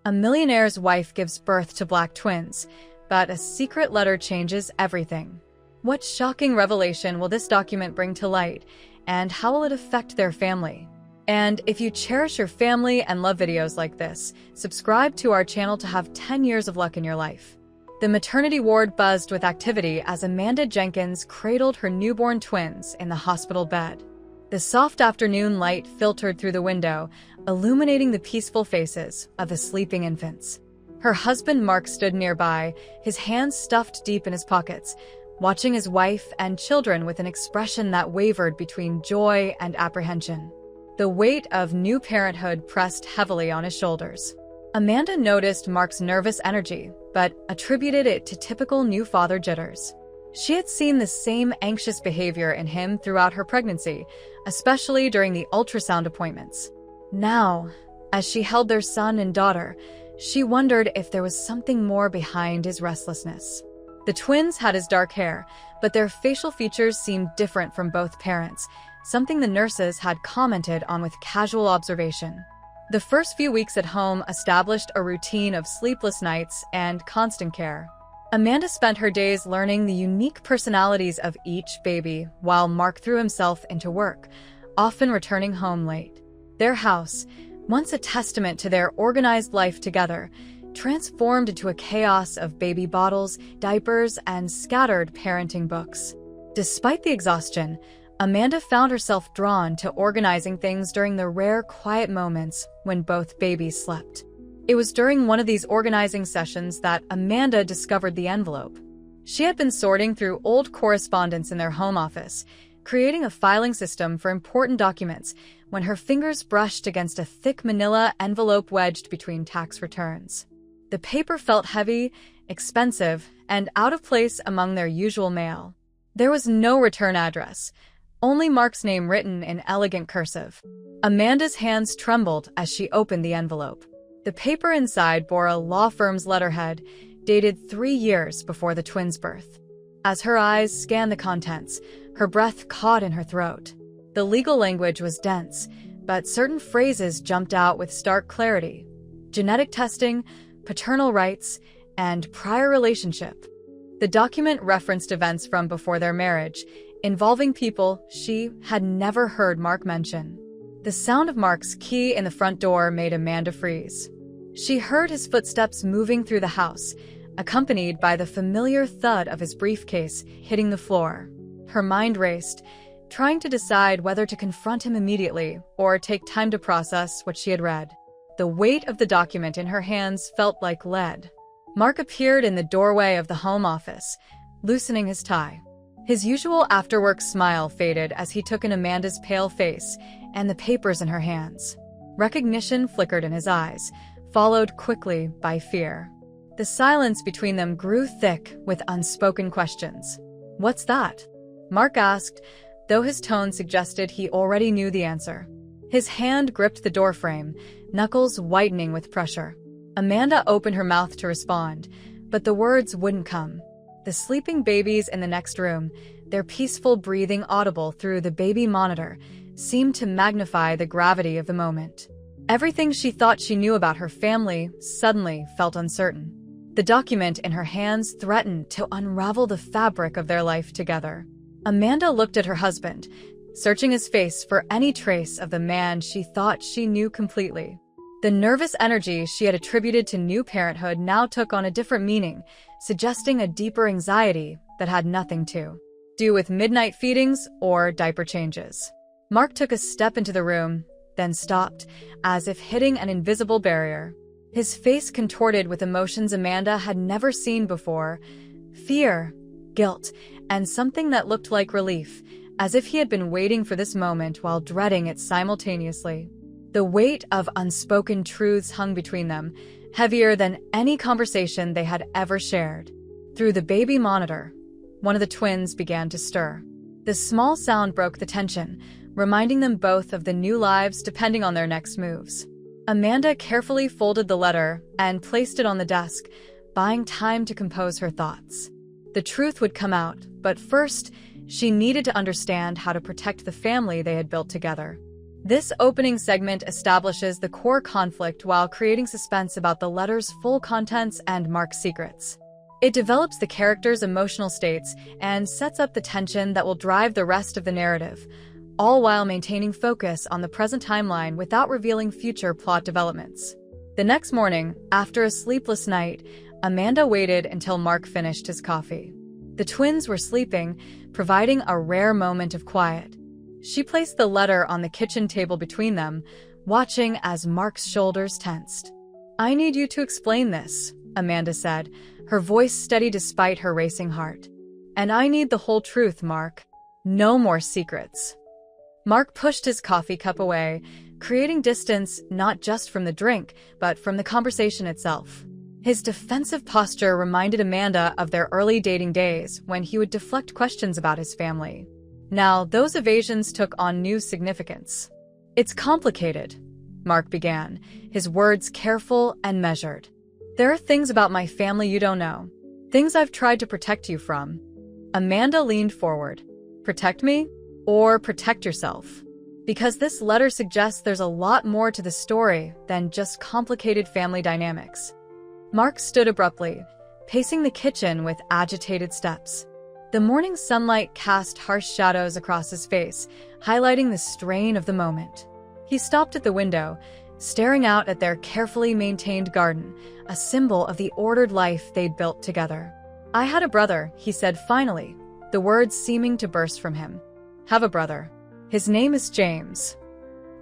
A millionaire's wife gives birth to black twins, but a secret letter changes everything. What shocking revelation will this document bring to light, and how will it affect their family? And if you cherish your family and love videos like this, subscribe to our channel to have 10 years of luck in your life. The maternity ward buzzed with activity as Amanda Jenkins cradled her newborn twins in the hospital bed. The soft afternoon light filtered through the window, illuminating the peaceful faces of the sleeping infants. Her husband Mark stood nearby, his hands stuffed deep in his pockets, watching his wife and children with an expression that wavered between joy and apprehension. The weight of new parenthood pressed heavily on his shoulders. Amanda noticed Mark's nervous energy, but attributed it to typical new father jitters. She had seen the same anxious behavior in him throughout her pregnancy, especially during the ultrasound appointments. Now, as she held their son and daughter, she wondered if there was something more behind his restlessness. The twins had his dark hair, but their facial features seemed different from both parents, something the nurses had commented on with casual observation. The first few weeks at home established a routine of sleepless nights and constant care. Amanda spent her days learning the unique personalities of each baby while Mark threw himself into work, often returning home late. Their house, once a testament to their organized life together, transformed into a chaos of baby bottles, diapers, and scattered parenting books. Despite the exhaustion, Amanda found herself drawn to organizing things during the rare quiet moments when both babies slept. It was during one of these organizing sessions that Amanda discovered the envelope. She had been sorting through old correspondence in their home office, creating a filing system for important documents, when her fingers brushed against a thick manila envelope wedged between tax returns. The paper felt heavy, expensive, and out of place among their usual mail. There was no return address, only Mark's name written in elegant cursive. Amanda's hands trembled as she opened the envelope. The paper inside bore a law firm's letterhead, dated 3 years before the twins' birth. As her eyes scanned the contents, her breath caught in her throat. The legal language was dense, but certain phrases jumped out with stark clarity. Genetic testing, paternal rights, and prior relationship. The document referenced events from before their marriage, involving people she had never heard Mark mention. The sound of Mark's key in the front door made Amanda freeze. She heard his footsteps moving through the house, accompanied by the familiar thud of his briefcase hitting the floor. Her mind raced, trying to decide whether to confront him immediately or take time to process what she had read. The weight of the document in her hands felt like lead. Mark appeared in the doorway of the home office, loosening his tie. His usual after-work smile faded as he took in Amanda's pale face and the papers in her hands. Recognition flickered in his eyes, followed quickly by fear. The silence between them grew thick with unspoken questions. "What's that?" Mark asked, though his tone suggested he already knew the answer. His hand gripped the doorframe, knuckles whitening with pressure. Amanda opened her mouth to respond, but the words wouldn't come. The sleeping babies in the next room, their peaceful breathing audible through the baby monitor, seemed to magnify the gravity of the moment. Everything she thought she knew about her family suddenly felt uncertain. The document in her hands threatened to unravel the fabric of their life together. Amanda looked at her husband, searching his face for any trace of the man she thought she knew completely. The nervous energy she had attributed to new parenthood now took on a different meaning, suggesting a deeper anxiety that had nothing to do with midnight feedings or diaper changes. Mark took a step into the room, then stopped, as if hitting an invisible barrier. His face contorted with emotions Amanda had never seen before: fear, guilt, and something that looked like relief, as if he had been waiting for this moment while dreading it simultaneously. The weight of unspoken truths hung between them, heavier than any conversation they had ever shared. Through the baby monitor, one of the twins began to stir. The small sound broke the tension, reminding them both of the new lives depending on their next moves. Amanda carefully folded the letter and placed it on the desk, buying time to compose her thoughts. The truth would come out, but first, she needed to understand how to protect the family they had built together. This opening segment establishes the core conflict while creating suspense about the letter's full contents and Mark's secrets. It develops the characters' emotional states and sets up the tension that will drive the rest of the narrative, all while maintaining focus on the present timeline without revealing future plot developments. The next morning, after a sleepless night, Amanda waited until Mark finished his coffee. The twins were sleeping, providing a rare moment of quiet. She placed the letter on the kitchen table between them, watching as Mark's shoulders tensed. "I need you to explain this," Amanda said, her voice steady despite her racing heart. "And I need the whole truth, Mark. No more secrets." Mark pushed his coffee cup away, creating distance not just from the drink, but from the conversation itself. His defensive posture reminded Amanda of their early dating days when he would deflect questions about his family. Now, those evasions took on new significance. "It's complicated," Mark began, his words careful and measured. "There are things about my family you don't know. Things I've tried to protect you from." Amanda leaned forward. "Protect me? Or protect yourself? Because this letter suggests there's a lot more to the story than just complicated family dynamics." Mark stood abruptly, pacing the kitchen with agitated steps. The morning sunlight cast harsh shadows across his face, highlighting the strain of the moment. He stopped at the window, staring out at their carefully maintained garden, a symbol of the ordered life they'd built together. "I had a brother," he said finally, the words seeming to burst from him. "Have a brother. His name is James."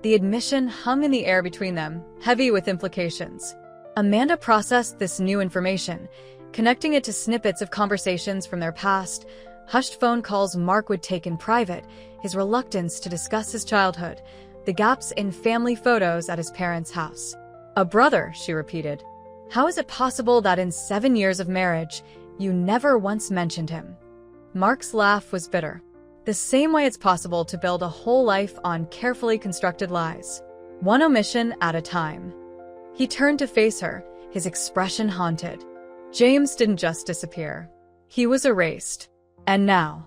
The admission hung in the air between them, heavy with implications. Amanda processed this new information, connecting it to snippets of conversations from their past, hushed phone calls Mark would take in private, his reluctance to discuss his childhood, the gaps in family photos at his parents' house. "A brother," she repeated. "How is it possible that in 7 years of marriage, you never once mentioned him?" Mark's laugh was bitter. "The same way it's possible to build a whole life on carefully constructed lies. One omission at a time." He turned to face her, his expression haunted. James didn't just disappear. He was erased. And now.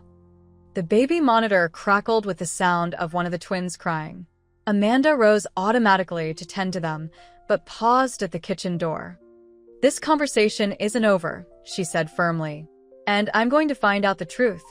The baby monitor crackled with the sound of one of the twins crying. Amanda rose automatically to tend to them, but paused at the kitchen door. "This conversation isn't over," she said firmly. "And I'm going to find out the truth,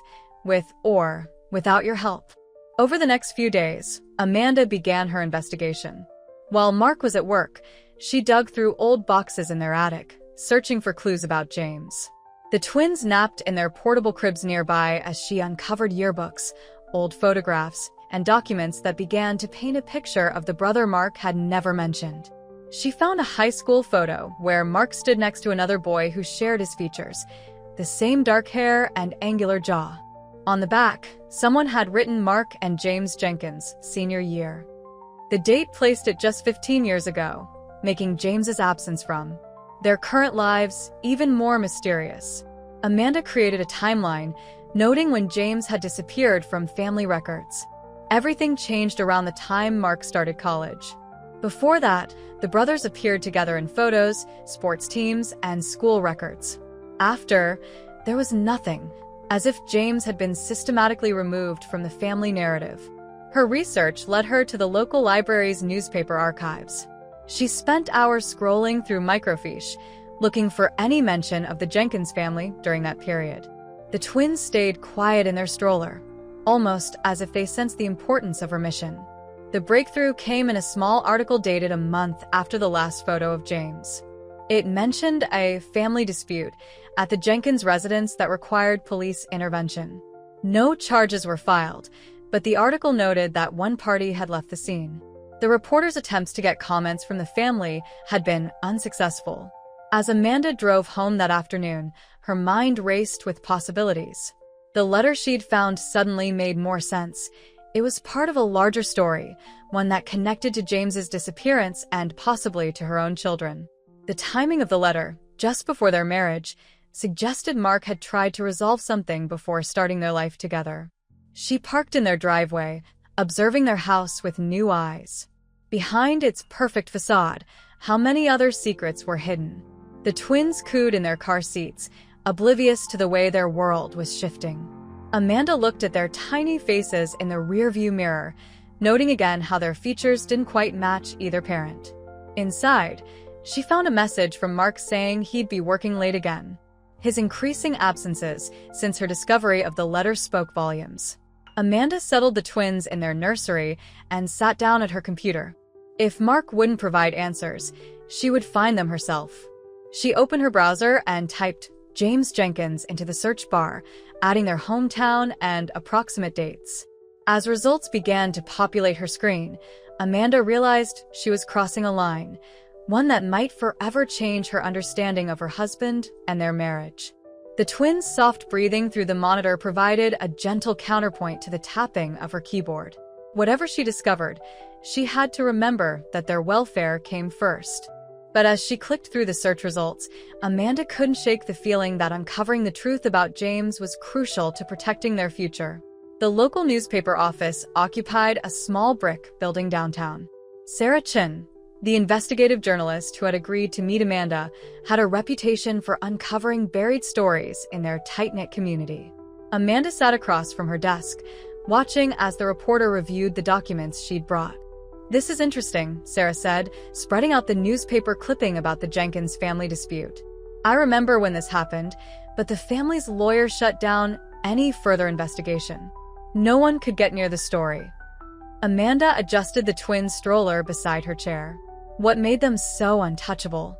with or without your help." Over the next few days, Amanda began her investigation. While Mark was at work, she dug through old boxes in their attic, searching for clues about James. The twins napped in their portable cribs nearby as she uncovered yearbooks, old photographs, and documents that began to paint a picture of the brother Mark had never mentioned. She found a high school photo where Mark stood next to another boy who shared his features, the same dark hair and angular jaw. On the back, someone had written Mark and James Jenkins, senior year. The date placed it just 15 years ago, making James's absence from their current lives even more mysterious. Amanda created a timeline, noting when James had disappeared from family records. Everything changed around the time Mark started college. Before that, the brothers appeared together in photos, sports teams, and school records. After, there was nothing, as if James had been systematically removed from the family narrative. Her research led her to the local library's newspaper archives. She spent hours scrolling through microfiche, looking for any mention of the Jenkins family during that period. The twins stayed quiet in their stroller, almost as if they sensed the importance of her mission. The breakthrough came in a small article dated a month after the last photo of James. It mentioned a family dispute at the Jenkins residence that required police intervention. No charges were filed, but the article noted that one party had left the scene. The reporter's attempts to get comments from the family had been unsuccessful. As Amanda drove home that afternoon, her mind raced with possibilities. The letter she'd found suddenly made more sense. It was part of a larger story, one that connected to James's disappearance and possibly to her own children. The timing of the letter, just before their marriage, suggested Mark had tried to resolve something before starting their life together. She parked in their driveway, observing their house with new eyes. Behind its perfect facade, how many other secrets were hidden? The twins cooed in their car seats, oblivious to the way their world was shifting. Amanda looked at their tiny faces in the rearview mirror, noting again how their features didn't quite match either parent. Inside, she found a message from Mark saying he'd be working late again. His increasing absences since her discovery of the letter spoke volumes. Amanda settled the twins in their nursery and sat down at her computer. If Mark wouldn't provide answers, she would find them herself. She opened her browser and typed James Jenkins into the search bar, adding their hometown and approximate dates. As results began to populate her screen, Amanda realized she was crossing a line, one that might forever change her understanding of her husband and their marriage. The twins' soft breathing through the monitor provided a gentle counterpoint to the tapping of her keyboard. Whatever she discovered, she had to remember that their welfare came first. But as she clicked through the search results, Amanda couldn't shake the feeling that uncovering the truth about James was crucial to protecting their future. The local newspaper office occupied a small brick building downtown. Sarah Chin, the investigative journalist who had agreed to meet Amanda, had a reputation for uncovering buried stories in their tight-knit community. Amanda sat across from her desk, watching as the reporter reviewed the documents she'd brought. "This is interesting," Sarah said, spreading out the newspaper clipping about the Jenkins family dispute. "I remember when this happened, but the family's lawyer shut down any further investigation. No one could get near the story." Amanda adjusted the twins' stroller beside her chair. What made them so untouchable?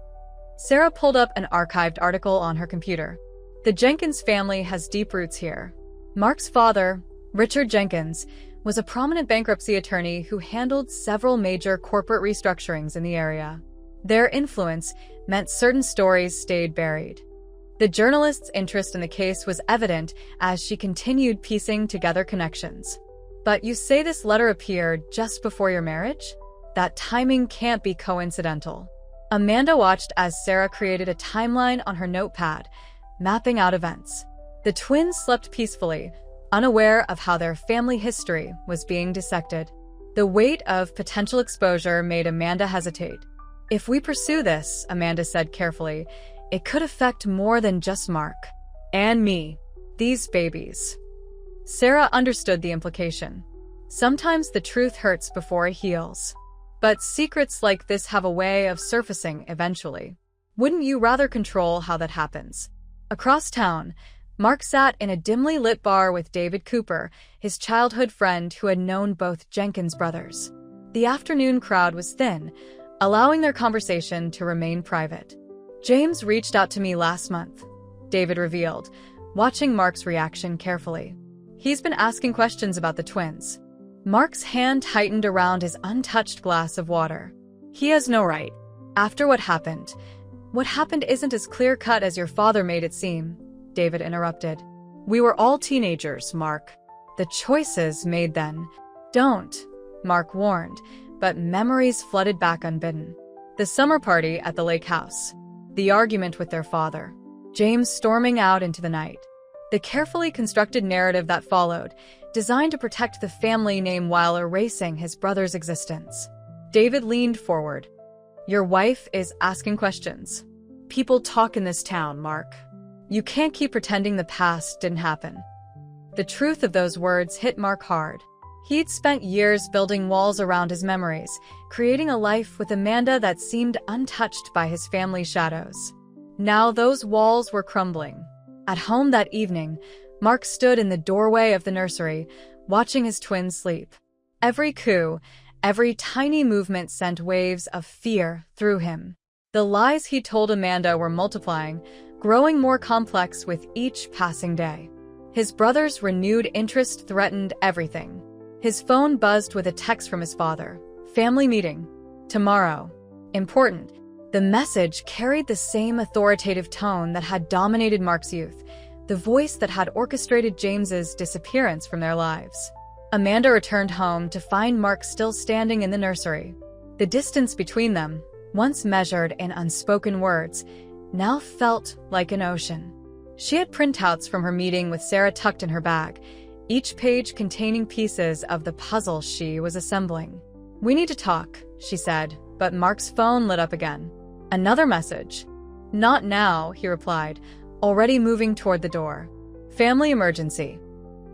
Sarah pulled up an archived article on her computer. "The Jenkins family has deep roots here. Mark's father, Richard Jenkins, was a prominent bankruptcy attorney who handled several major corporate restructurings in the area. Their influence meant certain stories stayed buried." The journalist's interest in the case was evident as she continued piecing together connections. "But you say this letter appeared just before your marriage? That timing can't be coincidental." Amanda watched as Sarah created a timeline on her notepad, mapping out events. The twins slept peacefully, unaware of how their family history was being dissected. The weight of potential exposure made Amanda hesitate. "If we pursue this," Amanda said carefully, "it could affect more than just Mark. And me. These babies." Sarah understood the implication. Sometimes the truth hurts before it heals. But secrets like this have a way of surfacing eventually. Wouldn't you rather control how that happens? Across town, Mark sat in a dimly lit bar with David Cooper, his childhood friend who had known both Jenkins brothers. The afternoon crowd was thin, allowing their conversation to remain private. "James reached out to me last month," David revealed, watching Mark's reaction carefully. "He's been asking questions about the twins." Mark's hand tightened around his untouched glass of water. "He has no right. After what happened isn't as clear-cut as your father made it seem," David interrupted. "We were all teenagers, Mark. The choices made then." "Don't," Mark warned, but memories flooded back unbidden. The summer party at the lake house. The argument with their father. James storming out into the night. The carefully constructed narrative that followed, designed to protect the family name while erasing his brother's existence. David leaned forward. "Your wife is asking questions. People talk in this town, Mark. You can't keep pretending the past didn't happen." The truth of those words hit Mark hard. He'd spent years building walls around his memories, creating a life with Amanda that seemed untouched by his family's shadows. Now those walls were crumbling. At home that evening, Mark stood in the doorway of the nursery, watching his twins sleep. Every coo, every tiny movement sent waves of fear through him. The lies he told Amanda were multiplying, growing more complex with each passing day. His brother's renewed interest threatened everything. His phone buzzed with a text from his father. "Family meeting. Tomorrow. Important." The message carried the same authoritative tone that had dominated Mark's youth, the voice that had orchestrated James's disappearance from their lives. Amanda returned home to find Mark still standing in the nursery. The distance between them, once measured in unspoken words, now felt like an ocean. She had printouts from her meeting with Sarah tucked in her bag, each page containing pieces of the puzzle she was assembling. "We need to talk," she said, but Mark's phone lit up again. Another message. "Not now," he replied, already moving toward the door. "Family emergency."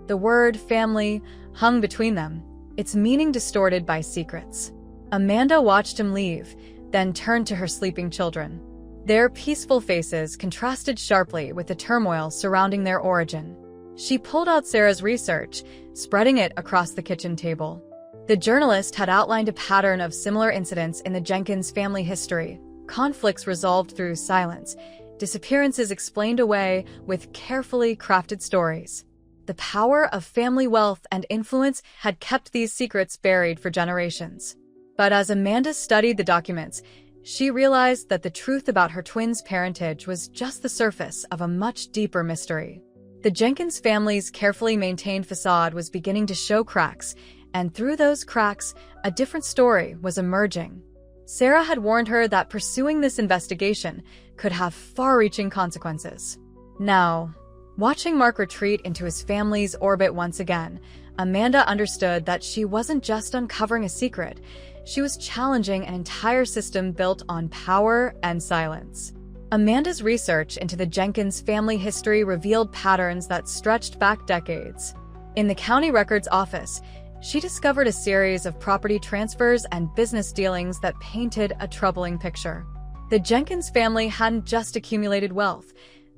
The word family hung between them, its meaning distorted by secrets. Amanda watched him leave, then turned to her sleeping children. Their peaceful faces contrasted sharply with the turmoil surrounding their origin. She pulled out Sarah's research, spreading it across the kitchen table. The journalist had outlined a pattern of similar incidents in the Jenkins family history, conflicts resolved through silence, disappearances explained away with carefully crafted stories. The power of family wealth and influence had kept these secrets buried for generations. But as Amanda studied the documents, she realized that the truth about her twins' parentage was just the surface of a much deeper mystery. The Jenkins family's carefully maintained facade was beginning to show cracks, and through those cracks, a different story was emerging. Sarah had warned her that pursuing this investigation could have far-reaching consequences. Now, watching Mark retreat into his family's orbit once again, Amanda understood that she wasn't just uncovering a secret, she was challenging an entire system built on power and silence. Amanda's research into the Jenkins family history revealed patterns that stretched back decades. In the county records office, she discovered a series of property transfers and business dealings that painted a troubling picture. The Jenkins family hadn't just accumulated wealth,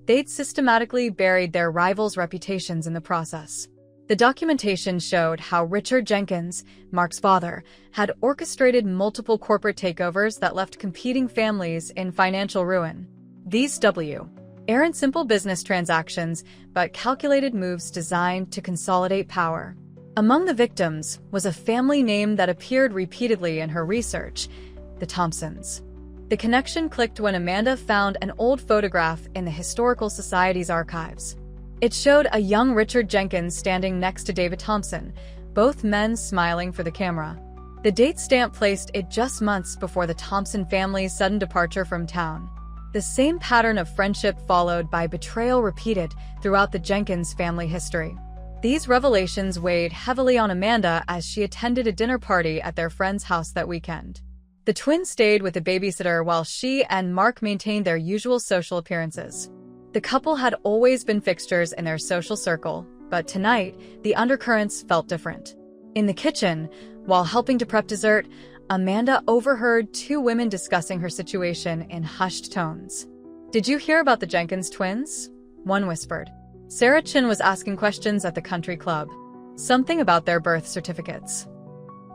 they'd systematically buried their rivals' reputations in the process. The documentation showed how Richard Jenkins, Mark's father, had orchestrated multiple corporate takeovers that left competing families in financial ruin. These aren't simple business transactions, but calculated moves designed to consolidate power. Among the victims was a family name that appeared repeatedly in her research, the Thompsons. The connection clicked when Amanda found an old photograph in the Historical Society's archives. It showed a young Richard Jenkins standing next to David Thompson, both men smiling for the camera. The date stamp placed it just months before the Thompson family's sudden departure from town. The same pattern of friendship followed by betrayal repeated throughout the Jenkins family history. These revelations weighed heavily on Amanda as she attended a dinner party at their friend's house that weekend. The twins stayed with a babysitter while she and Mark maintained their usual social appearances. The couple had always been fixtures in their social circle, but tonight, the undercurrents felt different. In the kitchen, while helping to prep dessert, Amanda overheard two women discussing her situation in hushed tones. "Did you hear about the Jenkins twins?" one whispered. Sarah Chin was asking questions at the country club. Something about their birth certificates.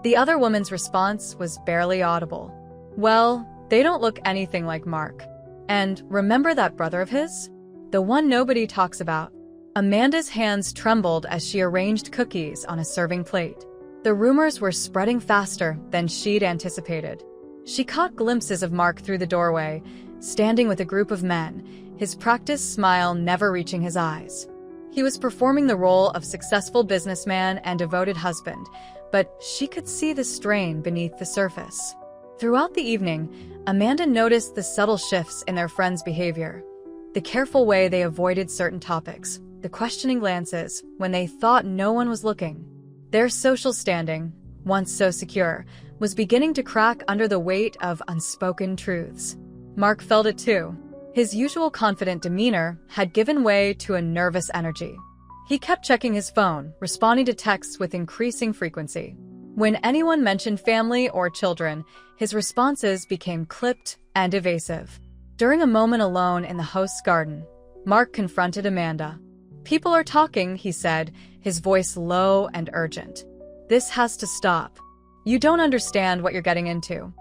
The other woman's response was barely audible. "Well, they don't look anything like Mark. And remember that brother of his? The one nobody talks about." Amanda's hands trembled as she arranged cookies on a serving plate. The rumors were spreading faster than she'd anticipated. She caught glimpses of Mark through the doorway, standing with a group of men, his practiced smile never reaching his eyes. He was performing the role of successful businessman and devoted husband, but she could see the strain beneath the surface. Throughout the evening, Amanda noticed the subtle shifts in their friends' behavior. The careful way they avoided certain topics, the questioning glances when they thought no one was looking. Their social standing, once so secure, was beginning to crack under the weight of unspoken truths. Mark felt it too. His usual confident demeanor had given way to a nervous energy. He kept checking his phone, responding to texts with increasing frequency. When anyone mentioned family or children, his responses became clipped and evasive. During a moment alone in the host's garden, Mark confronted Amanda. "People are talking," he said, his voice low and urgent. "This has to stop. You don't understand what you're getting into."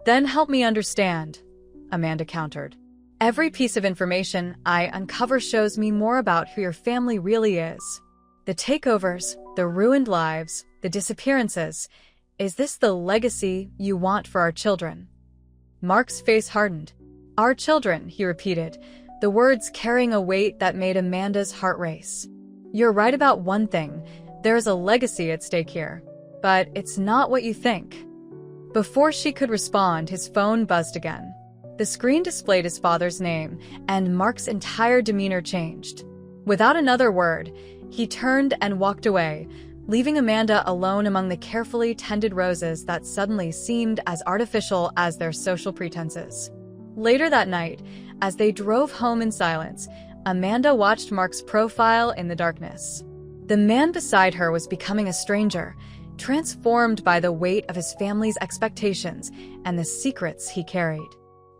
"Then help me understand," Amanda countered. "Every piece of information I uncover shows me more about who your family really is. The takeovers, the ruined lives, the disappearances. Is this the legacy you want for our children?" Mark's face hardened. "Our children," he repeated, the words carrying a weight that made Amanda's heart race. "You're right about one thing. There is a legacy at stake here. But it's not what you think." Before she could respond, his phone buzzed again. The screen displayed his father's name, and Mark's entire demeanor changed. Without another word, he turned and walked away, leaving Amanda alone among the carefully tended roses that suddenly seemed as artificial as their social pretenses. Later that night, as they drove home in silence, Amanda watched Mark's profile in the darkness. The man beside her was becoming a stranger, transformed by the weight of his family's expectations and the secrets he carried.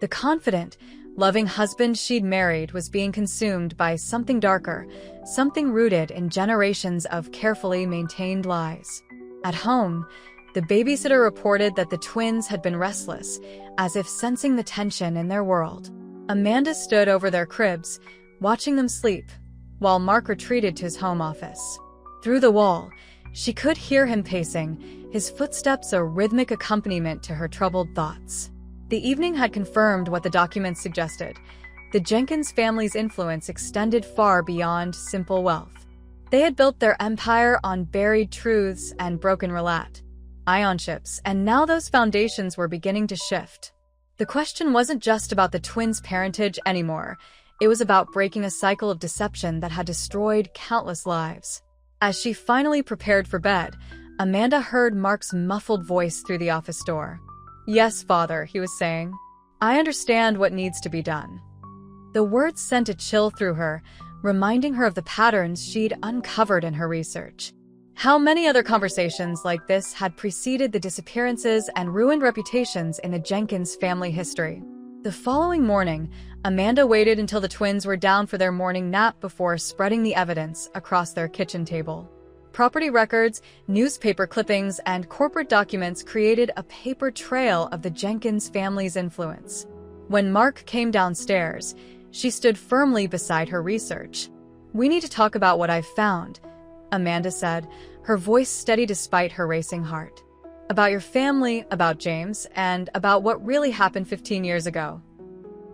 The confident, loving husband she'd married was being consumed by something darker, something rooted in generations of carefully maintained lies. At home, the babysitter reported that the twins had been restless, as if sensing the tension in their world. Amanda stood over their cribs, watching them sleep, while Mark retreated to his home office. Through the wall, she could hear him pacing, his footsteps a rhythmic accompaniment to her troubled thoughts. The evening had confirmed what the documents suggested. The Jenkins family's influence extended far beyond simple wealth. They had built their empire on buried truths and broken ion ships, and now those foundations were beginning to shift. The question wasn't just about the twins' parentage anymore. It was about breaking a cycle of deception that had destroyed countless lives. As she finally prepared for bed, Amanda heard Mark's muffled voice through the office door. "Yes, Father," he was saying. "I understand what needs to be done." The words sent a chill through her, reminding her of the patterns she'd uncovered in her research. How many other conversations like this had preceded the disappearances and ruined reputations in the Jenkins family history. The following morning, Amanda waited until the twins were down for their morning nap before spreading the evidence across their kitchen table. Property records, newspaper clippings, and corporate documents created a paper trail of the Jenkins family's influence. When Mark came downstairs, she stood firmly beside her research. "We need to talk about what I've found," Amanda said, her voice steady despite her racing heart. "About your family, about James, and about what really happened 15 years ago."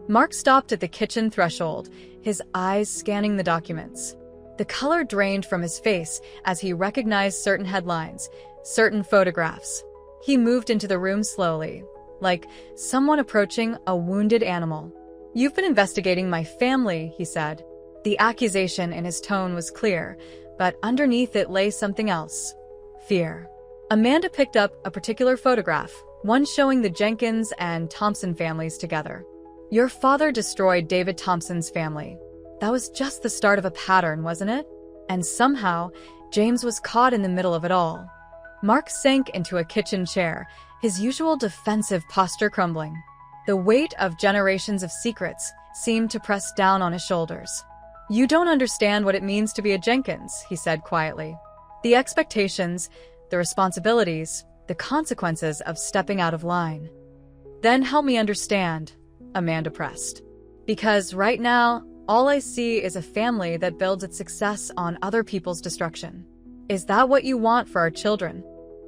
Mark stopped at the kitchen threshold, his eyes scanning the documents. The color drained from his face as he recognized certain headlines, certain photographs. He moved into the room slowly, like someone approaching a wounded animal. "You've been investigating my family," he said. The accusation in his tone was clear, but underneath it lay something else: fear. Amanda picked up a particular photograph, one showing the Jenkins and Thompson families together. "Your father destroyed David Thompson's family. That was just the start of a pattern, wasn't it? And somehow, James was caught in the middle of it all." Mark sank into a kitchen chair, his usual defensive posture crumbling. The weight of generations of secrets seemed to press down on his shoulders. "You don't understand what it means to be a Jenkins," he said quietly. "The expectations, the responsibilities, the consequences of stepping out of line." "Then help me understand," Amanda pressed. "Because right now, all I see is a family that builds its success on other people's destruction. Is that what you want for our children?"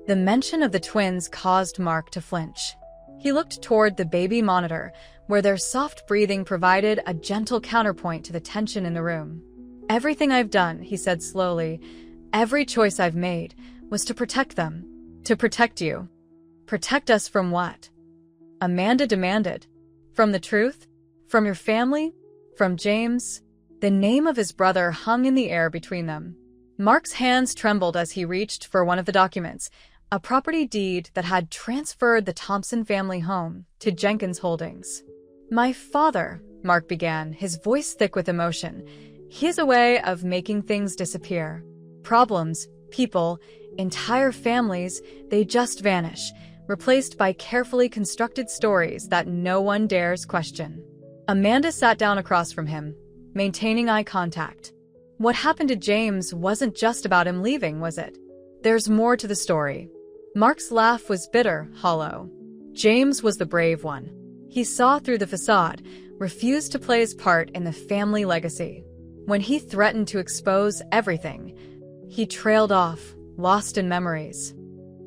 The mention of the twins caused Mark to flinch. He looked toward the baby monitor, where their soft breathing provided a gentle counterpoint to the tension in the room. "Everything I've done," he said slowly, "every choice I've made, was to protect them. To protect you." "Protect us from what?" Amanda demanded. "From the truth? From your family? From James?" The name of his brother hung in the air between them. Mark's hands trembled as he reached for one of the documents, a property deed that had transferred the Thompson family home to Jenkins Holdings. "My father," Mark began, his voice thick with emotion. "He has a way of making things disappear. Problems, people, entire families, they just vanish, replaced by carefully constructed stories that no one dares question." Amanda sat down across from him, maintaining eye contact. What happened to James wasn't just about him leaving, was it? There's more to the story. Mark's laugh was bitter, hollow. James was the brave one. He saw through the facade, refused to play his part in the family legacy. When he threatened to expose everything, he trailed off, lost in memories.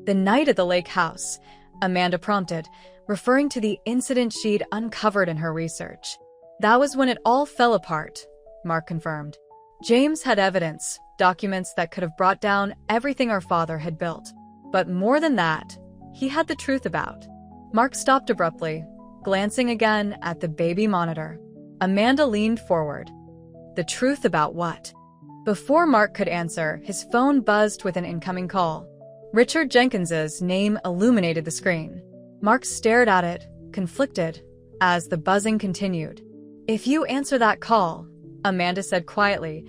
"The night at the lake house," Amanda prompted, referring to the incident she'd uncovered in her research. "That was when it all fell apart," Mark confirmed. "James had evidence, documents that could have brought down everything our father had built. But more than that, he had the truth about." Mark stopped abruptly, glancing again at the baby monitor. Amanda leaned forward. "The truth about what?" Before Mark could answer, his phone buzzed with an incoming call. Richard Jenkins's name illuminated the screen. Mark stared at it, conflicted, as the buzzing continued. "If you answer that call," Amanda said quietly,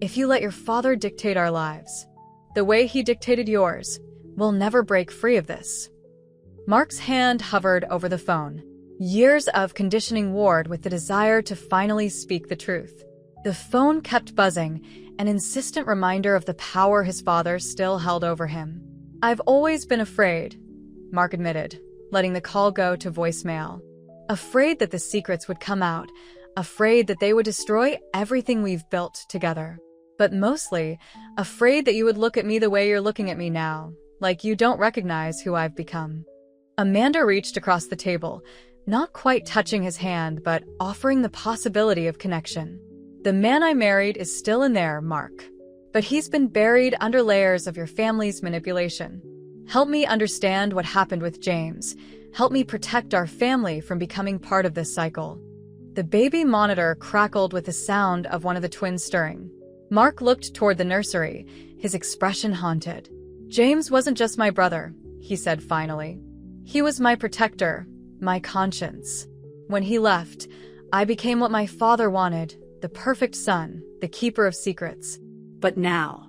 "if you let your father dictate our lives, the way he dictated yours, We'll never break free of this. Mark's hand hovered over the phone. Years of conditioning warred with the desire to finally speak the truth. The phone kept buzzing, an insistent reminder of the power his father still held over him. "I've always been afraid," Mark admitted, letting the call go to voicemail. "Afraid that the secrets would come out, afraid that they would destroy everything we've built together. But mostly, afraid that you would look at me the way you're looking at me now, like you don't recognize who I've become." Amanda reached across the table, not quite touching his hand, but offering the possibility of connection. "The man I married is still in there, Mark. But he's been buried under layers of your family's manipulation. Help me understand what happened with James. Help me protect our family from becoming part of this cycle." The baby monitor crackled with the sound of one of the twins stirring. Mark looked toward the nursery, his expression haunted. "James wasn't just my brother," he said finally. "He was my protector, my conscience. When he left, I became what my father wanted, the perfect son, the keeper of secrets. But now..."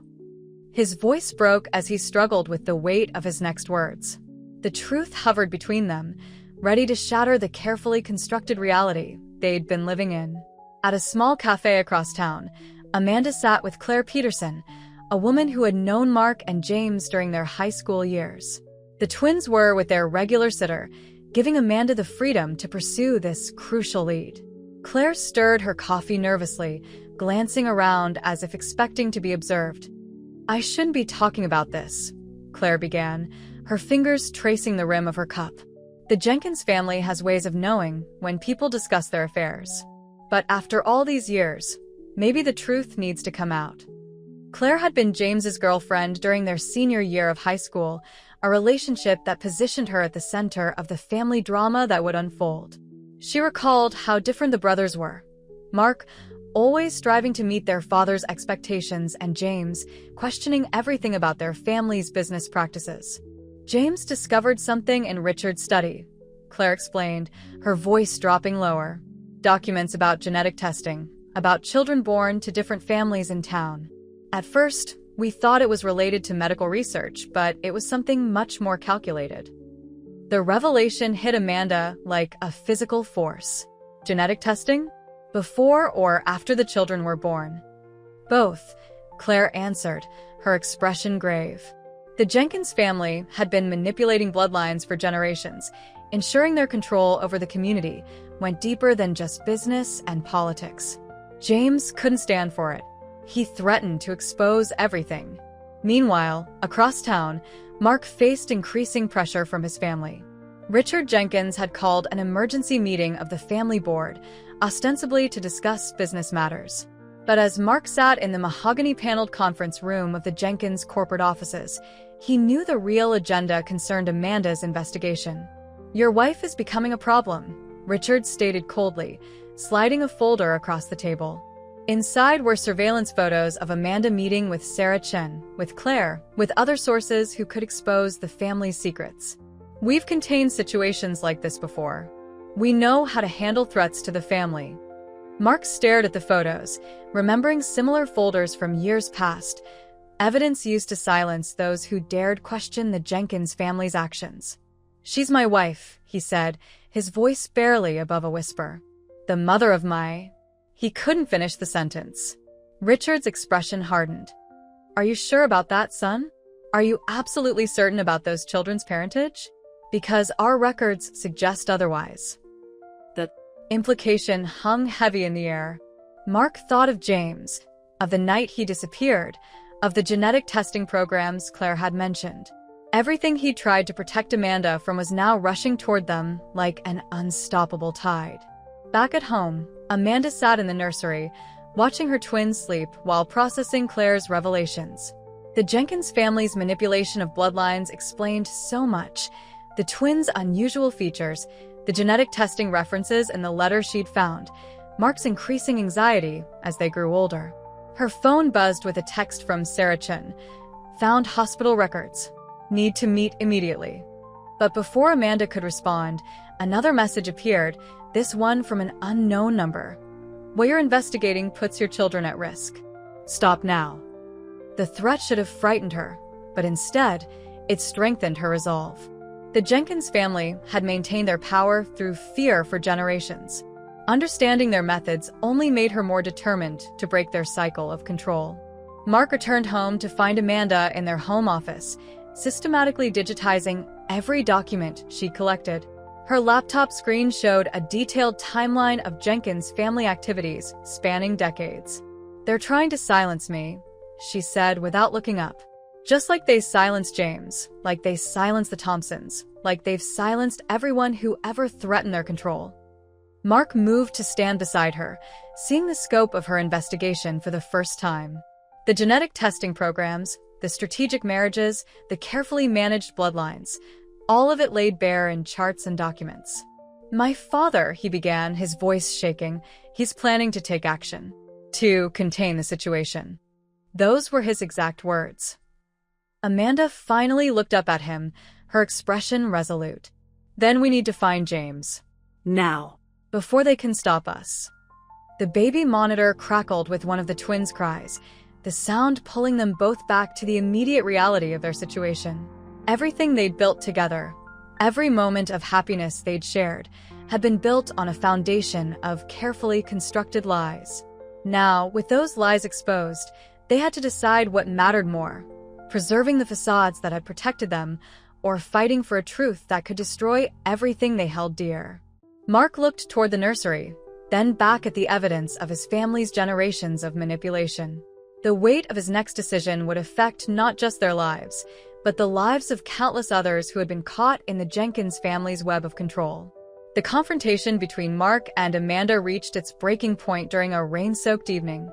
His voice broke as he struggled with the weight of his next words. The truth hovered between them, ready to shatter the carefully constructed reality they'd been living in. At a small cafe across town, Amanda sat with Claire Peterson, a woman who had known Mark and James during their high school years. The twins were with their regular sitter, giving Amanda the freedom to pursue this crucial lead. Claire stirred her coffee nervously, glancing around as if expecting to be observed. "I shouldn't be talking about this," Claire began, her fingers tracing the rim of her cup. "The Jenkins family has ways of knowing when people discuss their affairs. But after all these years, maybe the truth needs to come out." Claire had been James's girlfriend during their senior year of high school, a relationship that positioned her at the center of the family drama that would unfold. She recalled how different the brothers were. Mark, always striving to meet their father's expectations, and James, questioning everything about their family's business practices. "James discovered something in Richard's study," Claire explained, her voice dropping lower. "Documents about genetic testing, about children born to different families in town. At first, we thought it was related to medical research, but it was something much more calculated." The revelation hit Amanda like a physical force. Genetic testing? Before or after the children were born? "Both," Claire answered, her expression grave. The Jenkins family had been manipulating bloodlines for generations, ensuring their control over the community went deeper than just business and politics. James couldn't stand for it. He threatened to expose everything. Meanwhile, across town, Mark faced increasing pressure from his family. Richard Jenkins had called an emergency meeting of the family board, ostensibly to discuss business matters. But as Mark sat in the mahogany-paneled conference room of the Jenkins corporate offices, he knew the real agenda concerned Amanda's investigation. "Your wife is becoming a problem," Richard stated coldly, sliding a folder across the table. Inside were surveillance photos of Amanda meeting with Sarah Chen, with Claire, with other sources who could expose the family's secrets. "We've contained situations like this before. We know how to handle threats to the family." Mark stared at the photos, remembering similar folders from years past, evidence used to silence those who dared question the Jenkins family's actions. "She's my wife," he said, his voice barely above a whisper. "The mother of my..." He couldn't finish the sentence. Richard's expression hardened. "Are you sure about that, son? Are you absolutely certain about those children's parentage? Because our records suggest otherwise." The implication hung heavy in the air. Mark thought of James, of the night he disappeared, of the genetic testing programs Claire had mentioned. Everything he tried to protect Amanda from was now rushing toward them like an unstoppable tide. Back at home, Amanda sat in the nursery, watching her twins sleep while processing Claire's revelations. The Jenkins family's manipulation of bloodlines explained so much. The twins' unusual features, the genetic testing references in the letter she'd found, Mark's increasing anxiety as they grew older. Her phone buzzed with a text from Sarah Chen. "Found hospital records. Need to meet immediately." But before Amanda could respond, another message appeared, this one from an unknown number. "What you're investigating puts your children at risk. Stop now." The threat should have frightened her, but instead, It strengthened her resolve. The Jenkins family had maintained their power through fear for generations. Understanding their methods only made her more determined to break their cycle of control. Mark returned home to find Amanda in their home office, systematically digitizing every document she collected. Her laptop screen showed a detailed timeline of Jenkins' family activities spanning decades. "They're trying to silence me," she said without looking up. "Just like they silenced James, like they silenced the Thompsons, like they've silenced everyone who ever threatened their control." Mark moved to stand beside her, seeing the scope of her investigation for the first time. The genetic testing programs, the strategic marriages, the carefully managed bloodlines, all of it laid bare in charts and documents. "My father," he began, his voice shaking, "he's planning to take action. To contain the situation." Those were his exact words. Amanda finally looked up at him, her expression resolute. "Then we need to find James. Now. Before they can stop us." The baby monitor crackled with one of the twins' cries, the sound pulling them both back to the immediate reality of their situation. Everything they'd built together, every moment of happiness they'd shared, had been built on a foundation of carefully constructed lies. Now, with those lies exposed, they had to decide what mattered more: preserving the facades that had protected them, or fighting for a truth that could destroy everything they held dear. Mark looked toward the nursery, then back at the evidence of his family's generations of manipulation. The weight of his next decision would affect not just their lives, but the lives of countless others who had been caught in the Jenkins family's web of control. The confrontation between Mark and Amanda reached its breaking point during a rain-soaked evening.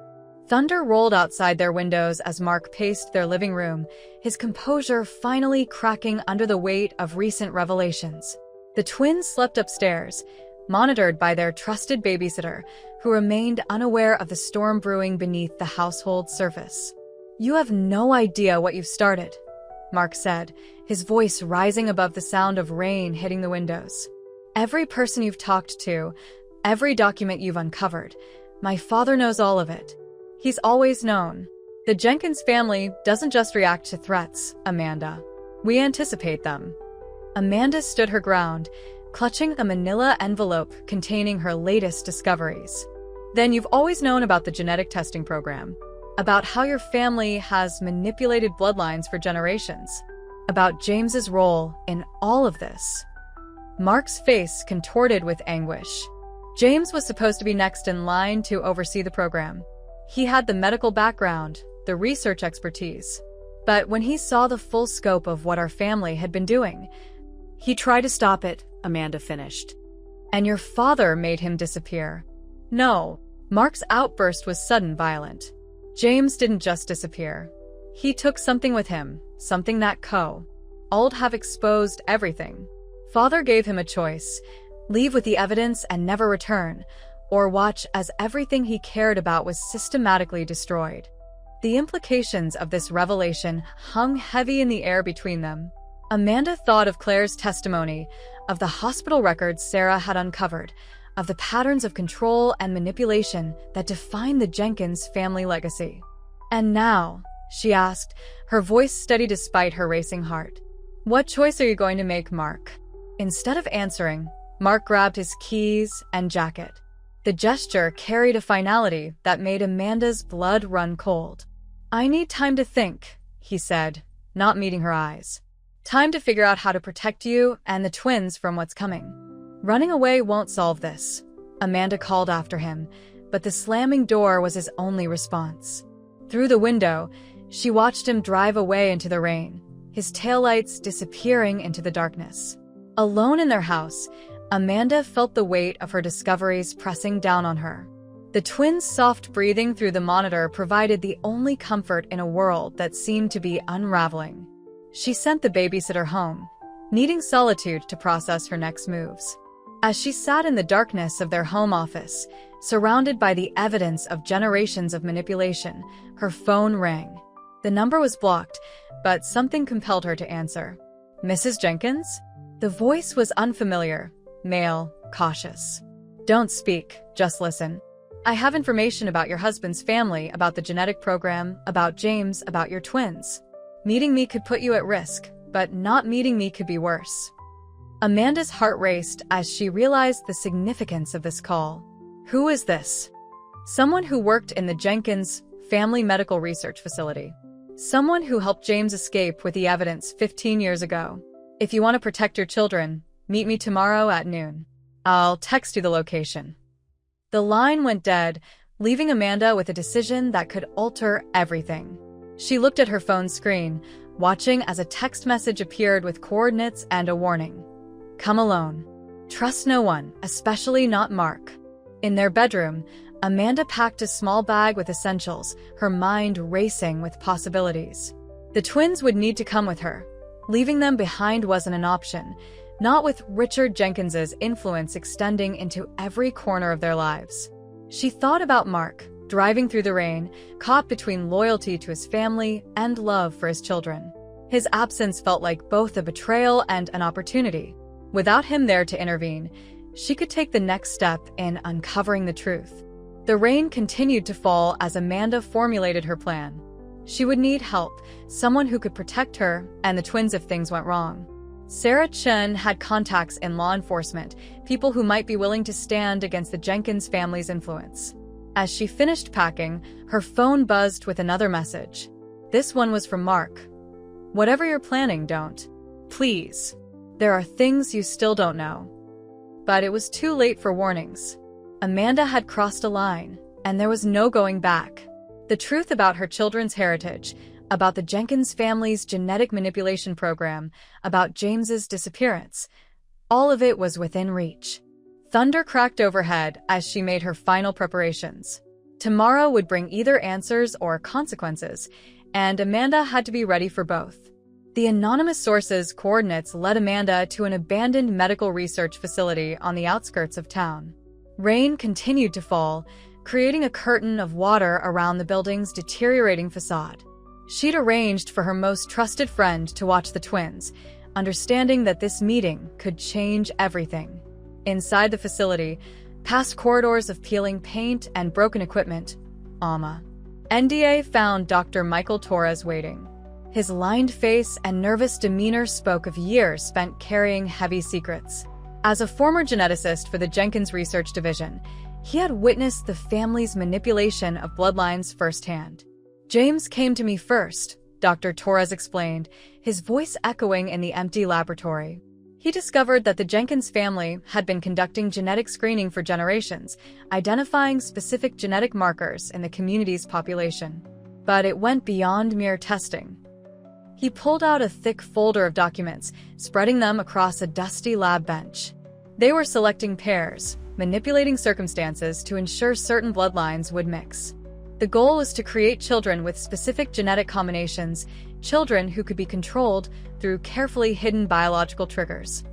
Thunder rolled outside their windows as Mark paced their living room, his composure finally cracking under the weight of recent revelations. The twins slept upstairs, monitored by their trusted babysitter, who remained unaware of the storm brewing beneath the household surface. "You have no idea what you've started," Mark said, his voice rising above the sound of rain hitting the windows. "Every person you've talked to, every document you've uncovered, my father knows all of it. He's always known. The Jenkins family doesn't just react to threats, Amanda. We anticipate them." Amanda stood her ground, clutching a manila envelope containing her latest discoveries. "Then you've always known about the genetic testing program, about how your family has manipulated bloodlines for generations, about James's role in all of this." Mark's face contorted with anguish. James was supposed to be next in line to oversee the program. He had the medical background, the research expertise. But when he saw the full scope of what our family had been doing, he tried to stop it, Amanda finished. "And your father made him disappear." "No." Mark's outburst was sudden, violent. "James didn't just disappear. He took something with him, something that old have exposed everything. Father gave him a choice: leave with the evidence and never return, or watch as everything he cared about was systematically destroyed." The implications of this revelation hung heavy in the air between them. Amanda thought of Claire's testimony, of the hospital records Sarah had uncovered, of the patterns of control and manipulation that define the Jenkins family legacy. "And now," she asked, her voice steady despite her racing heart, "what choice are you going to make, Mark?" Instead of answering, Mark grabbed his keys and jacket. The gesture carried a finality that made Amanda's blood run cold. "I need time to think," he said, not meeting her eyes. "Time to figure out how to protect you and the twins from what's coming." "Running away won't solve this," Amanda called after him, but the slamming door was his only response. Through the window, she watched him drive away into the rain, his taillights disappearing into the darkness. Alone in their house, Amanda felt the weight of her discoveries pressing down on her. The twins' soft breathing through the monitor provided the only comfort in a world that seemed to be unraveling. She sent the babysitter home, needing solitude to process her next moves. As she sat in the darkness of their home office, surrounded by the evidence of generations of manipulation, her phone rang. The number was blocked, but something compelled her to answer. "Mrs. Jenkins?" The voice was unfamiliar, male, cautious. "Don't speak, just listen. I have information about your husband's family, about the genetic program, about James, about your twins. Meeting me could put you at risk, but not meeting me could be worse. Amanda's heart raced as she realized the significance of this call. Who is this? Someone who worked in the Jenkins Family Medical Research Facility. Someone who helped James escape with the evidence 15 years ago. If you want to protect your children, meet me tomorrow at noon. I'll text you the location. The line went dead, leaving Amanda with a decision that could alter everything. She looked at her phone screen, watching as a text message appeared with coordinates and a warning. Come alone. Trust no one, especially not Mark. In their bedroom, Amanda packed a small bag with essentials, her mind racing with possibilities. The twins would need to come with her. Leaving them behind wasn't an option, not with Richard Jenkins's influence extending into every corner of their lives. She thought about Mark, driving through the rain, caught between loyalty to his family and love for his children. His absence felt like both a betrayal and an opportunity. Without him there to intervene, she could take the next step in uncovering the truth. The rain continued to fall as Amanda formulated her plan. She would need help, someone who could protect her and the twins if things went wrong. Sarah Chen had contacts in law enforcement, people who might be willing to stand against the Jenkins family's influence. As she finished packing, her phone buzzed with another message. This one was from Mark. Whatever you're planning, don't. Please. There are things you still don't know. But it was too late for warnings. Amanda had crossed a line, and there was no going back. The truth about her children's heritage, about the Jenkins family's genetic manipulation program, about James's disappearance, all of it was within reach. Thunder cracked overhead as she made her final preparations. Tomorrow would bring either answers or consequences, and Amanda had to be ready for both. The anonymous source's coordinates led Amanda to an abandoned medical research facility on the outskirts of town. Rain continued to fall, creating a curtain of water around the building's deteriorating facade. She'd arranged for her most trusted friend to watch the twins, understanding that this meeting could change everything. Inside the facility, past corridors of peeling paint and broken equipment, NDA found Dr. Michael Torres waiting. His lined face and nervous demeanor spoke of years spent carrying heavy secrets. As a former geneticist for the Jenkins Research Division, he had witnessed the family's manipulation of bloodlines firsthand. James came to me first, Dr. Torres explained, his voice echoing in the empty laboratory. He discovered that the Jenkins family had been conducting genetic screening for generations, identifying specific genetic markers in the community's population. But it went beyond mere testing. He pulled out a thick folder of documents, spreading them across a dusty lab bench. They were selecting pairs, manipulating circumstances to ensure certain bloodlines would mix. The goal was to create children with specific genetic combinations, children who could be controlled through carefully hidden biological triggers.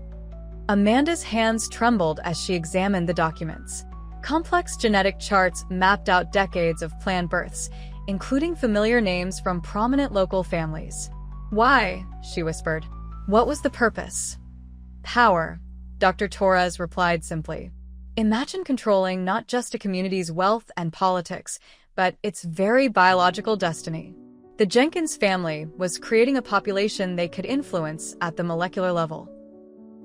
Amanda's hands trembled as she examined the documents. Complex genetic charts mapped out decades of planned births, including familiar names from prominent local families. Why? She whispered. What was the purpose? Power, Dr. Torres replied simply. Imagine controlling not just a community's wealth and politics, but its very biological destiny. The Jenkins family was creating a population they could influence at the molecular level.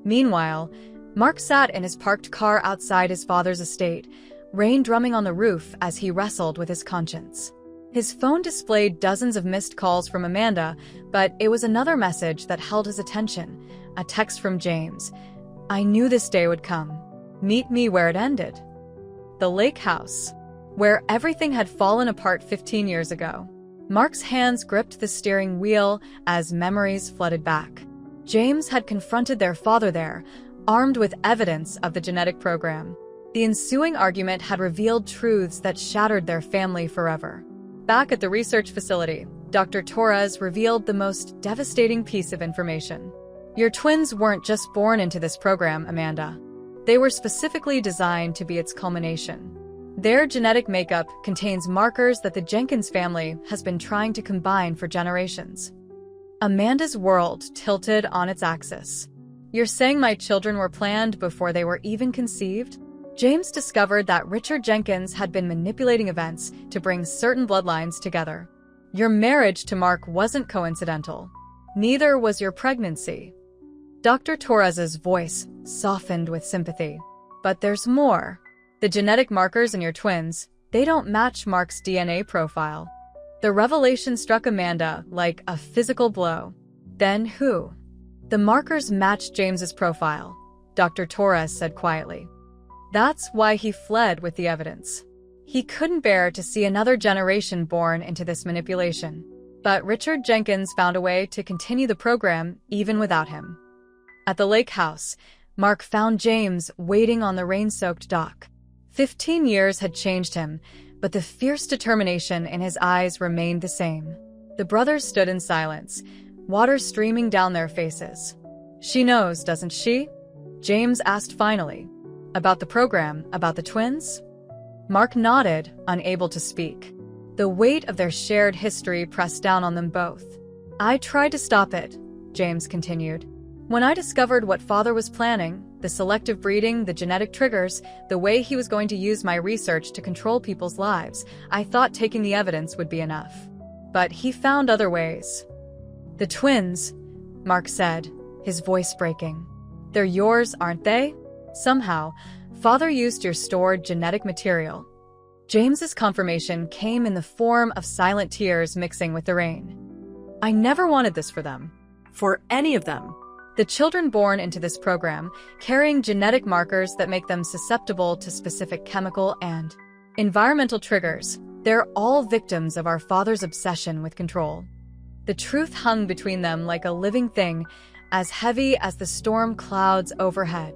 Meanwhile, Mark sat in his parked car outside his father's estate, rain drumming on the roof as he wrestled with his conscience. His phone displayed dozens of missed calls from Amanda, but it was another message that held his attention, a text from James. I knew this day would come. Meet me where it ended. The lake house, where everything had fallen apart 15 years ago. Mark's hands gripped the steering wheel as memories flooded back. James had confronted their father there, armed with evidence of the genetic program. The ensuing argument had revealed truths that shattered their family forever. Back at the research facility, Dr. Torres revealed the most devastating piece of information. Your twins weren't just born into this program, Amanda. They were specifically designed to be its culmination. Their genetic makeup contains markers that the Jenkins family has been trying to combine for generations. Amanda's world tilted on its axis. You're saying my children were planned before they were even conceived? James discovered that Richard Jenkins had been manipulating events to bring certain bloodlines together. Your marriage to Mark wasn't coincidental. Neither was your pregnancy. Dr. Torres's voice softened with sympathy. But there's more. The genetic markers in your twins, they don't match Mark's DNA profile. The revelation struck Amanda like a physical blow. Then who? The markers matched James's profile, Dr. Torres said quietly. That's why he fled with the evidence. He couldn't bear to see another generation born into this manipulation. But Richard Jenkins found a way to continue the program even without him. At the lake house, Mark found James waiting on the rain-soaked dock. 15 years had changed him, but the fierce determination in his eyes remained the same. The brothers stood in silence, water streaming down their faces. "She knows, doesn't she?" James asked finally. "About the program, about the twins?" Mark nodded, unable to speak. The weight of their shared history pressed down on them both. "I tried to stop it," James continued. "When I discovered what Father was planning, the selective breeding, the genetic triggers, the way he was going to use my research to control people's lives, I thought taking the evidence would be enough. But he found other ways." "The twins," Mark said, his voice breaking. "They're yours, aren't they? Somehow, Father used your stored genetic material." James's confirmation came in the form of silent tears mixing with the rain. "I never wanted this for them. For any of them. The children born into this program, carrying genetic markers that make them susceptible to specific chemical and environmental triggers, they're all victims of our Father's obsession with control." The truth hung between them like a living thing, as heavy as the storm clouds overhead.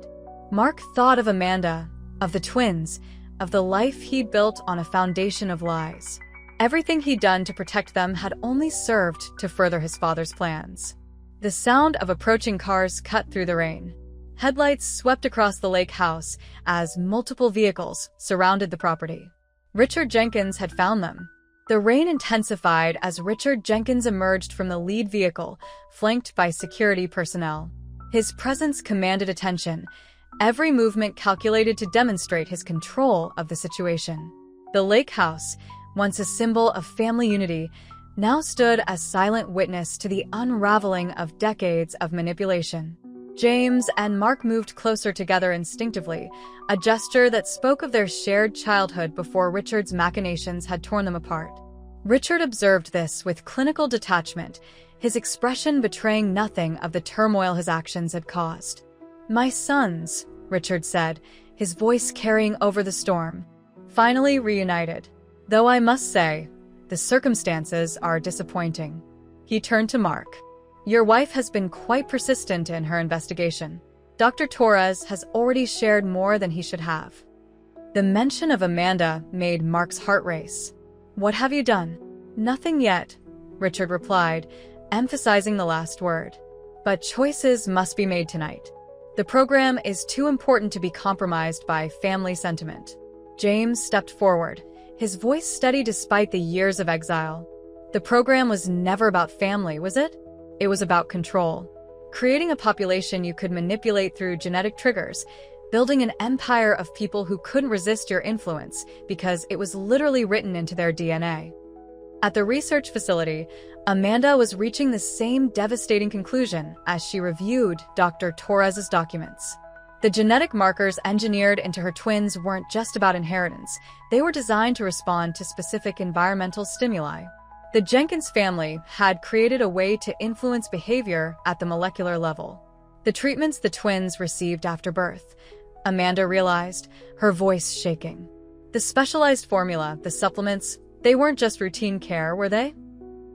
Mark thought of Amanda, of the twins, of the life he'd built on a foundation of lies. Everything he'd done to protect them had only served to further his father's plans. The sound of approaching cars cut through the rain. Headlights swept across the lake house as multiple vehicles surrounded the property. Richard Jenkins had found them. The rain intensified as Richard Jenkins emerged from the lead vehicle, flanked by security personnel. His presence commanded attention, every movement calculated to demonstrate his control of the situation. The lake house, once a symbol of family unity, now stood as silent witness to the unraveling of decades of manipulation. James and Mark moved closer together instinctively, a gesture that spoke of their shared childhood before Richard's machinations had torn them apart. Richard observed this with clinical detachment, his expression betraying nothing of the turmoil his actions had caused. "My sons," Richard said, his voice carrying over the storm, "finally reunited. Though I must say, the circumstances are disappointing." He turned to Mark. "Your wife has been quite persistent in her investigation. Dr. Torres has already shared more than he should have." The mention of Amanda made Mark's heart race. "What have you done?" "Nothing yet," Richard replied, emphasizing the last word. "But choices must be made tonight. The program is too important to be compromised by family sentiment." James stepped forward, his voice steady despite the years of exile. "The program was never about family, was it? It was about control. Creating a population you could manipulate through genetic triggers, building an empire of people who couldn't resist your influence because it was literally written into their DNA." At the research facility, Amanda was reaching the same devastating conclusion as she reviewed Dr. Torres's documents. The genetic markers engineered into her twins weren't just about inheritance, they were designed to respond to specific environmental stimuli. The Jenkins family had created a way to influence behavior at the molecular level. The treatments the twins received after birth, Amanda realized, her voice shaking. The specialized formula, the supplements, they weren't just routine care, were they?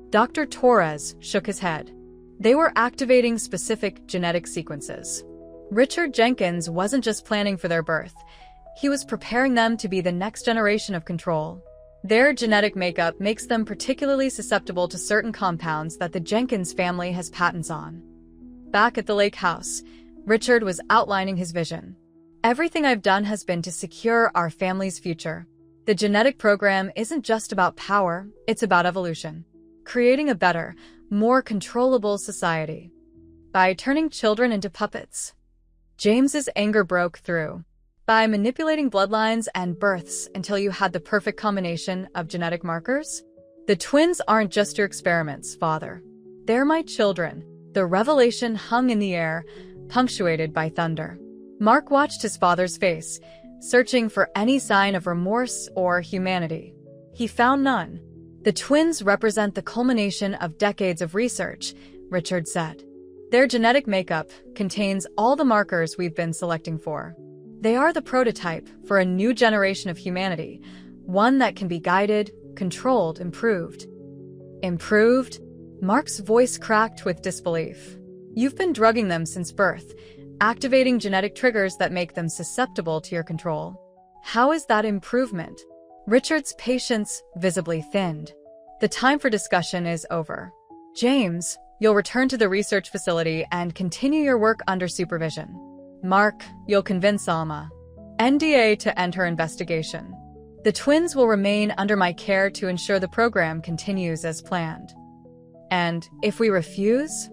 Dr. Torres shook his head. They were activating specific genetic sequences. Richard Jenkins wasn't just planning for their birth. He was preparing them to be the next generation of control. Their genetic makeup makes them particularly susceptible to certain compounds that the Jenkins family has patents on. Back at the lake house, Richard was outlining his vision. "Everything I've done has been to secure our family's future. The genetic program isn't just about power, it's about evolution. Creating a better, more controllable society. By turning children into puppets." James's anger broke through. "By manipulating bloodlines and births until you had the perfect combination of genetic markers? The twins aren't just your experiments, Father. They're my children, The revelation hung in the air, punctuated by thunder. Mark watched his father's face, searching for any sign of remorse or humanity. He found none. The twins represent the culmination of decades of research, Richard said. Their genetic makeup contains all the markers we've been selecting for. They are the prototype for a new generation of humanity, one that can be guided, controlled, improved. Improved? Mark's voice cracked with disbelief. You've been drugging them since birth, activating genetic triggers that make them susceptible to your control. How is that improvement? Richard's patience visibly thinned. The time for discussion is over. James, you'll return to the research facility and continue your work under supervision. Mark, you'll convince Alma. NDA to end her investigation. The twins will remain under my care to ensure the program continues as planned. And if we refuse?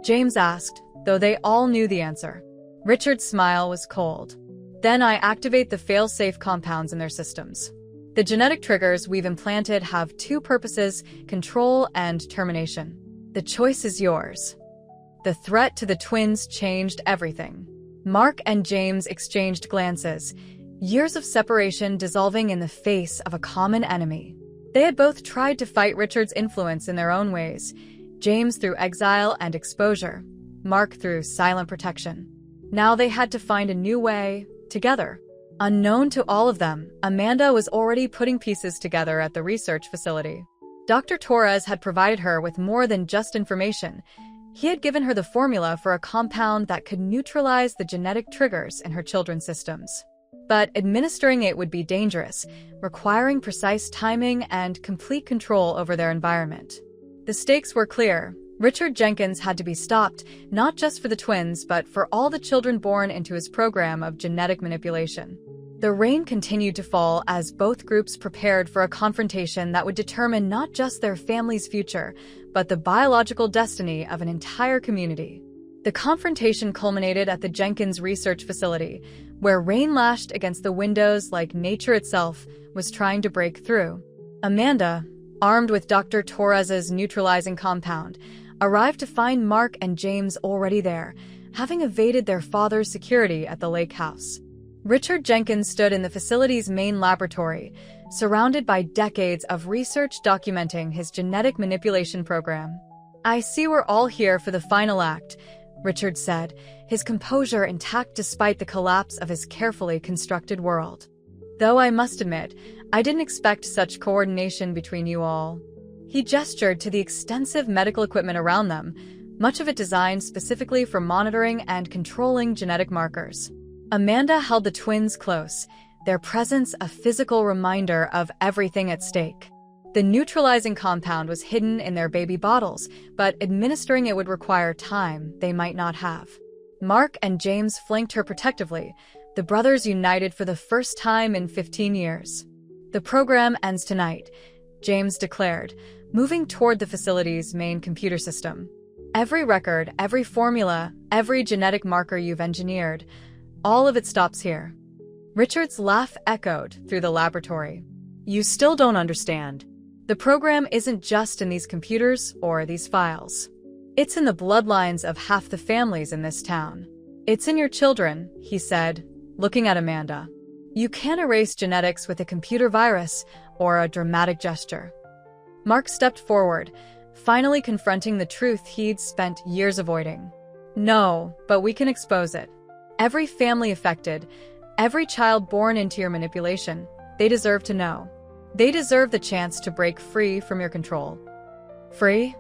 James asked, though they all knew the answer. Richard's smile was cold. Then I activate the fail-safe compounds in their systems. The genetic triggers we've implanted have two purposes: control and termination. The choice is yours. The threat to the twins changed everything. Mark and James exchanged glances, years of separation dissolving in the face of a common enemy. They had both tried to fight Richard's influence in their own ways, James through exile and exposure, Mark through silent protection. Now they had to find a new way, together. Unknown to all of them, Amanda was already putting pieces together at the research facility. Dr. Torres had provided her with more than just information. He had given her the formula for a compound that could neutralize the genetic triggers in her children's systems. But administering it would be dangerous, requiring precise timing and complete control over their environment. The stakes were clear. Richard Jenkins had to be stopped, not just for the twins, but for all the children born into his program of genetic manipulation. The rain continued to fall as both groups prepared for a confrontation that would determine not just their family's future, but the biological destiny of an entire community. The confrontation culminated at the Jenkins research facility, where rain lashed against the windows like nature itself was trying to break through. Amanda, armed with Dr. Torres's neutralizing compound, arrived to find Mark and James already there, having evaded their father's security at the lake house. Richard Jenkins stood in the facility's main laboratory, surrounded by decades of research documenting his genetic manipulation program. I see we're all here for the final act, Richard said, his composure intact despite the collapse of his carefully constructed world. Though I must admit, I didn't expect such coordination between you all. He gestured to the extensive medical equipment around them, much of it designed specifically for monitoring and controlling genetic markers. Amanda held the twins close, their presence a physical reminder of everything at stake. The neutralizing compound was hidden in their baby bottles, but administering it would require time they might not have. Mark and James flanked her protectively, the brothers united for the first time in 15 years. The program ends tonight, James declared, moving toward the facility's main computer system. Every record, every formula, every genetic marker you've engineered, all of it stops here. Richard's laugh echoed through the laboratory. You still don't understand. The program isn't just in these computers or these files. It's in the bloodlines of half the families in this town. It's in your children, he said, looking at Amanda. You can't erase genetics with a computer virus or a dramatic gesture. Mark stepped forward, finally confronting the truth he'd spent years avoiding. No, but we can expose it. Every family affected, every child born into your manipulation, they deserve to know. They deserve the chance to break free from your control. Free?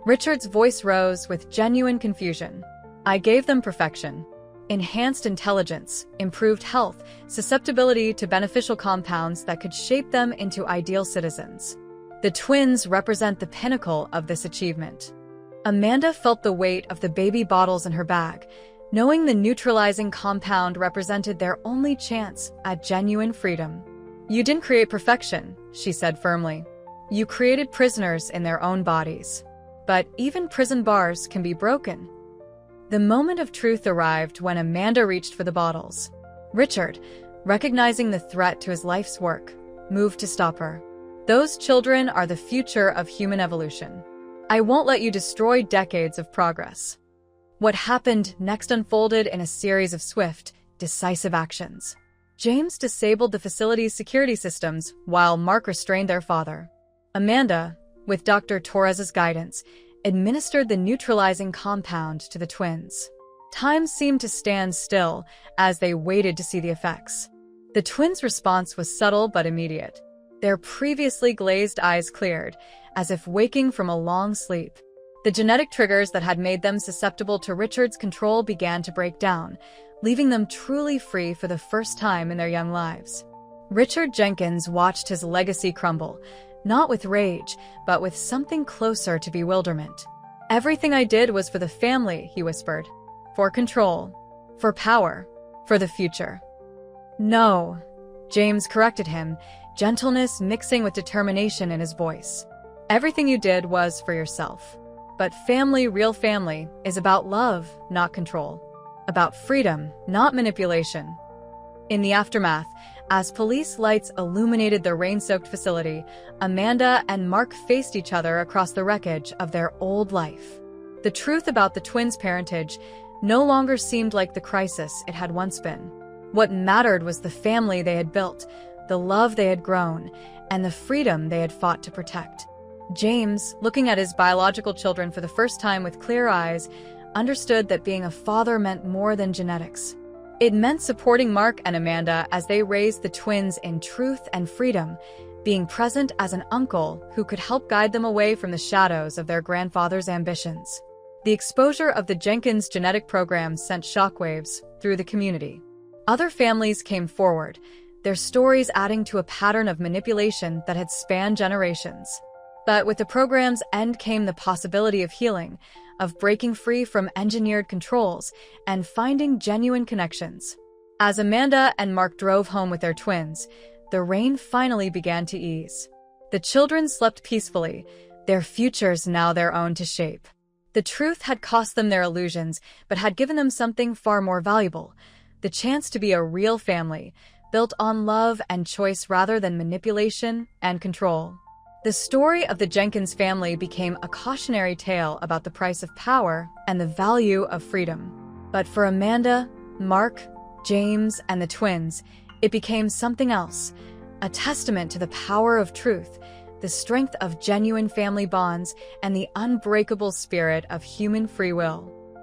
Richard's voice rose with genuine confusion. I gave them perfection. Enhanced intelligence, improved health, susceptibility to beneficial compounds that could shape them into ideal citizens. The twins represent the pinnacle of this achievement. Amanda felt the weight of the baby bottles in her bag, knowing the neutralizing compound represented their only chance at genuine freedom. You didn't create perfection, she said firmly. You created prisoners in their own bodies. But even prison bars can be broken. The moment of truth arrived when Amanda reached for the bottles. Richard, recognizing the threat to his life's work, moved to stop her. Those children are the future of human evolution. I won't let you destroy decades of progress. What happened next unfolded in a series of swift, decisive actions. James disabled the facility's security systems while Mark restrained their father. Amanda, with Dr. Torres's guidance, administered the neutralizing compound to the twins. Time seemed to stand still as they waited to see the effects. The twins' response was subtle but immediate. Their previously glazed eyes cleared, as if waking from a long sleep. The genetic triggers that had made them susceptible to Richard's control began to break down, leaving them truly free for the first time in their young lives. Richard Jenkins watched his legacy crumble, not with rage, but with something closer to bewilderment. "Everything I did was for the family," he whispered. "For control. For power. For the future." "No," James corrected him, gentleness mixing with determination in his voice. "Everything you did was for yourself. But family, real family, is about love, not control. About freedom, not manipulation." In the aftermath, as police lights illuminated the rain-soaked facility, Amanda and Mark faced each other across the wreckage of their old life. The truth about the twins' parentage no longer seemed like the crisis it had once been. What mattered was the family they had built, the love they had grown, and the freedom they had fought to protect. James, looking at his biological children for the first time with clear eyes, understood that being a father meant more than genetics. It meant supporting Mark and Amanda as they raised the twins in truth and freedom, being present as an uncle who could help guide them away from the shadows of their grandfather's ambitions. The exposure of the Jenkins genetic program sent shockwaves through the community. Other families came forward, their stories adding to a pattern of manipulation that had spanned generations. But with the program's end came the possibility of healing, of breaking free from engineered controls and finding genuine connections. As Amanda and Mark drove home with their twins, the rain finally began to ease. The children slept peacefully, their futures now their own to shape. The truth had cost them their illusions, but had given them something far more valuable: the chance to be a real family, built on love and choice rather than manipulation and control. The story of the Jenkins family became a cautionary tale about the price of power and the value of freedom. But for Amanda, Mark, James, and the twins, it became something else, a testament to the power of truth, the strength of genuine family bonds, and the unbreakable spirit of human free will.